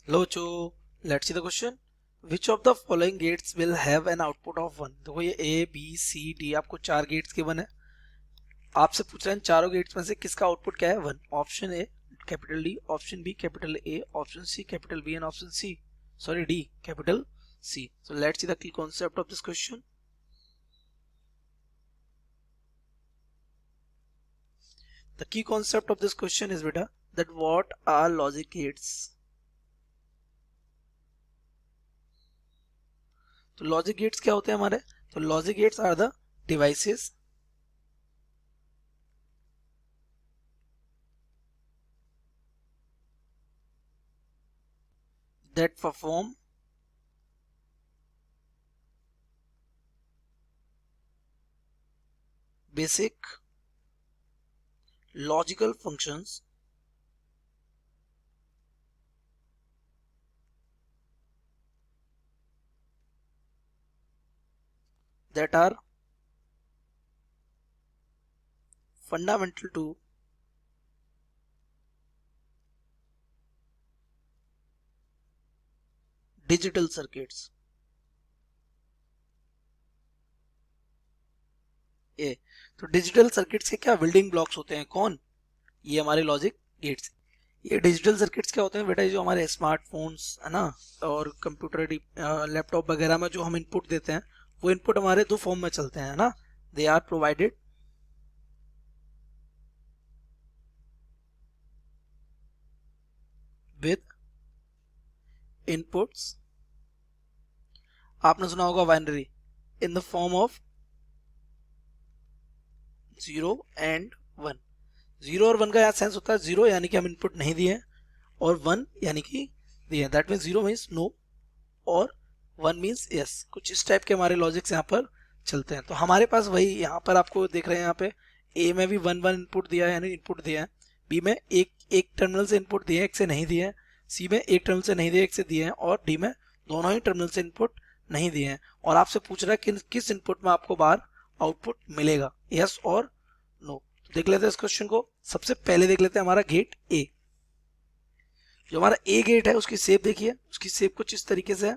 Locho, let's see the question. Which of the following gates will have an output of 1। देखो ये A B C D आपको चार gets given है। आपसे पूछ रहे हैं चारों गेट्स में से किसका आउटपुट क्या है 1। Option A capital D, option B capital A, option C capital B and option C sorry D capital C. So let's see the key concept of this question. The key concept of this question is beta that what are logic gates। तो logic gates क्या होते हैं हमारे? तो logic gates are the devices that perform basic logical functions that are fundamental to digital circuits. Uh तो digital circuits के क्या building blocks होते हैं? कौन? ये हमारे लॉजिक गेट्स। ये डिजिटल सर्किट्स क्या होते हैं बेटा? जो हमारे स्मार्टफोन्स है ना और कंप्यूटर लैपटॉप वगैरह में जो हम इनपुट देते हैं वो इनपुट हमारे दो फॉर्म में चलते हैं ना। They are provided with inputs, आपने सुना होगा binary, in the form of 0 and 1। 0 और 1 का यहाँ सेंस होता है 0 यानी कि हम इनपुट नहीं दिए और 1 यानी कि दिए। दैट मीन्स 0 मीन्स नो और 1 मीन्स यस। कुछ इस टाइप के हमारे लॉजिक्स यहाँ पर चलते हैं। तो हमारे पास वही यहाँ पर आपको देख रहे हैं, यहाँ पे ए में भी 1 1 इनपुट दिया है यानी इनपुट दिया है, बी में एक टर्मिनल से इनपुट दिए एक से नहीं दिए हैं, सी में एक टर्मिनल से नहीं दिए एक से दिए हैं और डी में दोनों ही टर्मिनल से इनपुट नहीं दिए हैं। और आपसे पूछ रहा है कि किस इनपुट में आपको बाहर आउटपुट मिलेगा, यस और नो। देख लेते हैं इस क्वेश्चन को। सबसे पहले देख लेते हैं हमारा गेट ए। जो हमारा ए गेट है उसकी शेप देखिए, उसकी शेप कुछ इस तरीके से है।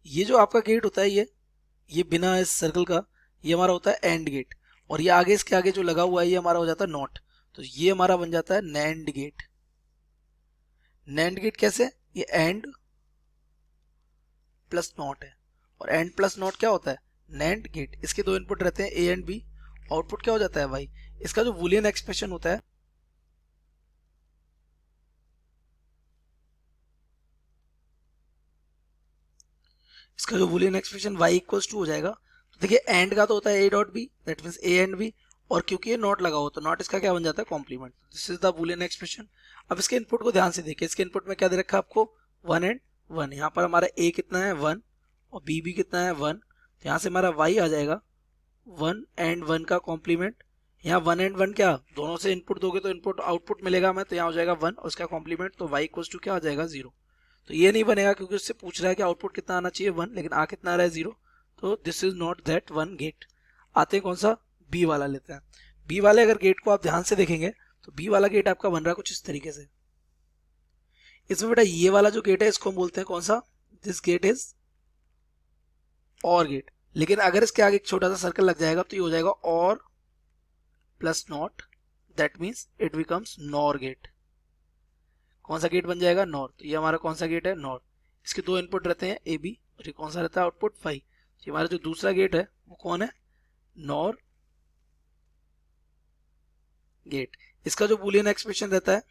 ये जो आपका गेट होता है ये बिना इस सर्कल का ये हमारा होता है एंड गेट और ये आगे इसके आगे जो लगा हुआ है ये हमारा हो जाता है नॉट। तो ये हमारा बन जाता है नैंड गेट। नैंड गेट कैसे? ये एंड प्लस नॉट है और एंड प्लस नॉट क्या होता है? NAND gate. इसके दो इनपुट रहते हैं ए एंड बी, आउटपुट क्या हो जाता है वाई। इसका जो बूलियन एक्सप्रेशन होता है इसका जो Boolean expression y equals to हो जाएगा। तो देखिए एंड का तो होता है A dot B, that means A and B, और क्योंकि ये नॉट लगा हो तो नॉट इसका क्या बन जाता है? Complement. This is the Boolean expression. अब इसके इनपुट को ध्यान से देखिए। इसके इनपुट में क्या दे रखा है आपको? 1 एंड 1। यहाँ पर हमारा a कितना है? 1 और b भी कितना है? 1। तो यहाँ से हमारा y आ जाएगा 1 एंड 1 का कॉम्प्लीमेंट। यहाँ 1 एंड 1 क्या दोनों से इनपुट दोगे तो इनपुट आउटपुट मिलेगा हमें, तो यहाँ हो जाएगा 1 और उसका कॉम्प्लीमेंट, तो y इक्वल्स टू क्या आ जाएगा? 0। तो ये नहीं बनेगा क्योंकि उससे पूछ रहा है कि आउटपुट कितना आना चाहिए 1, लेकिन आ कितना आ रहा है 0। तो this is not that 1 gate. आते हैं कौन सा? बी वाला लेते हैं। बी वाले अगर गेट को आप ध्यान से देखेंगे तो बी वाला गेट आपका बन रहा है कुछ इस तरीके से। इसमें बेटा ये वाला जो गेट है इसको हम बोलते हैं कौन सा? दिस गेट इज और गेट। लेकिन अगर इसके आगे एक छोटा सा सर्कल लग जाएगा तो ये हो जाएगा और plus not, that means it becomes NOR gate. कौन सा गेट बन जाएगा? नॉर। तो ये हमारा कौन सा गेट है? नॉर। इसके दो इनपुट रहते हैं ए बी और ये कौन सा रहता है? आउटपुट 5। ये हमारा जो दूसरा गेट है वो कौन है? NOR gate. इसका जो बूलियन एक्सप्रेशन रहता है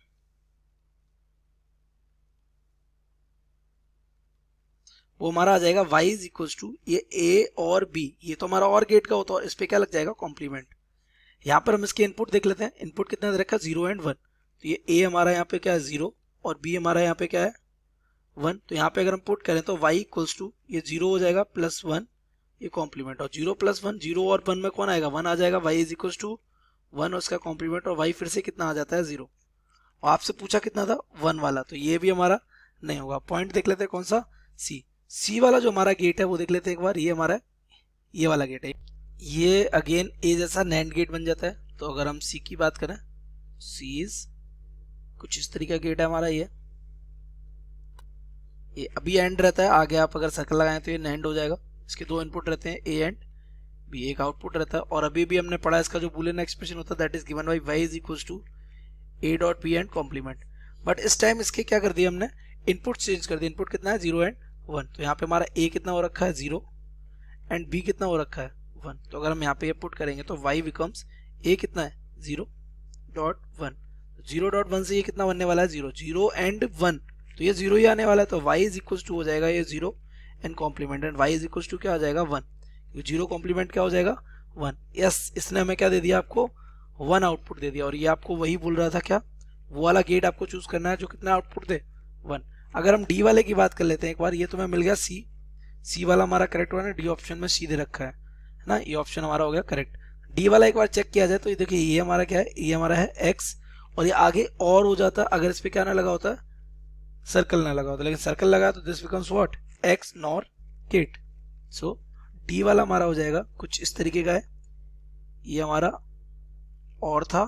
वो हमारा आ जाएगा y इज इक्वल्स टू ये a और b। ये तो हमारा और गेट का होता है, इस पे क्या लग जाएगा? कॉम्प्लीमेंट। यहाँ पर हम इसके इनपुट देख लेते हैं। इनपुट कितना दे रखा है? 0 एंड 1। तो ये a हमारा यहाँ पे क्या है? 0 और b हमारा यहाँ पे क्या है? 1। तो यहाँ पे अगर हम पुट करें तो y इक्वल्स टू ये 0 हो जाएगा प्लस 1, ये कॉम्प्लीमेंट, और 0 प्लस 1, 0 और 1 में कौन आएगा? 1 आ जाएगा। y इज इक्वल्स टू 1 और उसका कॉम्प्लीमेंट, और y फिर से कितना आ जाता है? 0। और आपसे पूछा कितना था? 1 वाला, तो ये भी हमारा नहीं होगा। पॉइंट देख लेते हैं कौन सा? सी वाला जो हमारा गेट है वो देख लेते हैं एक बार। ये हमारा ये वाला गेट है। ये अगेन ए जैसा नैंड गेट बन जाता है। तो अगर हम सी की बात करें, सी इज कुछ इस तरीके का गेट है हमारा। ये अभी एंड रहता है, आगे आप अगर सर्कल लगाएं तो ये एंड हो जाएगा। इसके दो इनपुट रहते हैं ए एंड बी, एक आउटपुट रहता है। और अभी भी हमने पढ़ा इसका जो बूलियन एक्सप्रेशन होता है that is given by Y is equals to A dot B and complement. But इस टाइम इसके क्या कर दिया हमने, इनपुट चेंज कर दिया। इनपुट कितना है 0 एंड 1, तो यहाँ पे हमारा ए कितना हो रखा है 0 एंड बी कितना हो रखा है 1। तो अगर हम यहाँ पे ये पुट करेंगे तो y बिकम्स a कितना है 0.1, 0.1 से ये कितना बनने वाला है 0, 0 एंड 1, तो ये 0 ही आने वाला है। तो y इज इक्वल्स टू हो जाएगा ये 0 and complement, and y is equals to क्या हो जाएगा 1, 0 कॉम्प्लीमेंट क्या हो जाएगा 1। यस, इसने हमें क्या दे दिया, आपको 1 आउटपुट दे दिया। और ये आपको वही बोल रहा था क्या, वो वाला गेट आपको चूज करना है जो कितना आउटपुट दे 1। अगर हम डी वाले की बात कर लेते हैं एक बार, ये तुम्हें मिल गया सी वाला हमारा करेक्ट हुआ ना, डी ऑप्शन में सी दे रखा है ना, ये ऑप्शन हमारा हो गया करेक्ट। डी वाला एक बार चेक किया जाए तो ये देखिए, ये हमारा क्या है, ये हमारा है एक्स, और ये आगे और हो जाता अगर इस पे क्या ना लगा होता, सर्कल ना लगा होता, लेकिन सर्कल लगा तो this becomes what, X NOR gate. So D वाला हमारा हो जाएगा कुछ इस तरीके का है, ये हमारा और था,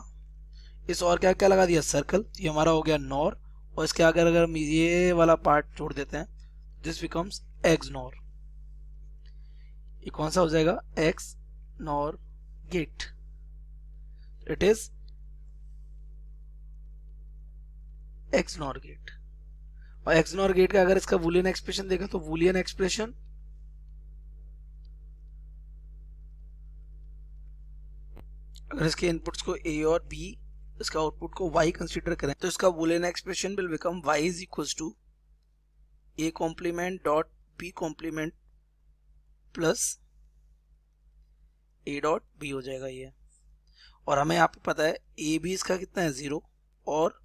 इस और क्या क्या लगा दिया सर्कल, ये हमारा हो गया नॉर, और इसके आगे अगर हम ये वाला पार्ट छोड़ देते हैं दिस बिकम्स एक्स नॉर। ये कौन सा हो जाएगा, X NOR gate, it is X NOR gate. और एक्स नॉर गेट का अगर इसका बूलियन एक्सप्रेशन देखा तो बूलियन एक्सप्रेशन अगर इसके इनपुट्स को ए और बी, इसका आउटपुट को y कंसीडर करें तो इसका Boolean expression will become y is equals to a complement dot b complement plus a dot b हो जाएगा ये। और हमें यहाँ पे पता है a भी इसका कितना है 0 और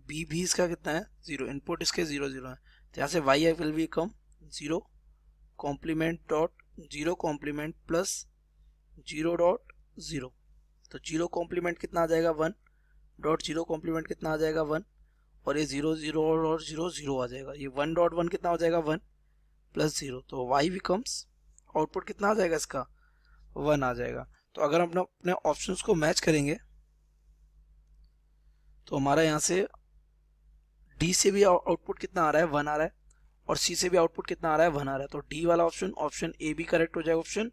b भी इसका कितना है 0, इनपुट इसके 0 0 है, तो यहाँ से y will become 0 complement dot 0 complement plus 0 dot 0, तो 0 कॉम्प्लीमेंट कितना आ जाएगा 1 डॉट 0 कॉम्प्लीमेंट कितना आ जाएगा 1, और ये 0 0 और 0 0 आ जाएगा, ये 1 डॉट 1 कितना हो जाएगा 1 प्लस 0, तो y बिकम्स आउटपुट कितना आ जाएगा इसका 1 आ जाएगा। तो अगर हम अपने ऑप्शंस को मैच करेंगे तो हमारा यहाँ से डी से भी आउटपुट कितना आ रहा है 1 आ रहा है, और सी से भी आउटपुट कितना आ रहा है 1 आ रहा है, तो डी वाला ऑप्शन, ऑप्शन ए भी करेक्ट हो जाएगा, ऑप्शन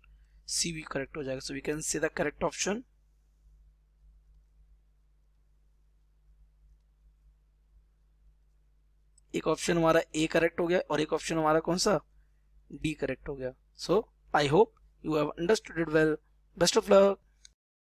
सी भी करेक्ट हो जाएगा। So we can say the correct option एक ऑप्शन हमारा ए करेक्ट हो गया और एक ऑप्शन हमारा कौन सा डी करेक्ट हो गया। So I hope you have understood it well. Best of luck.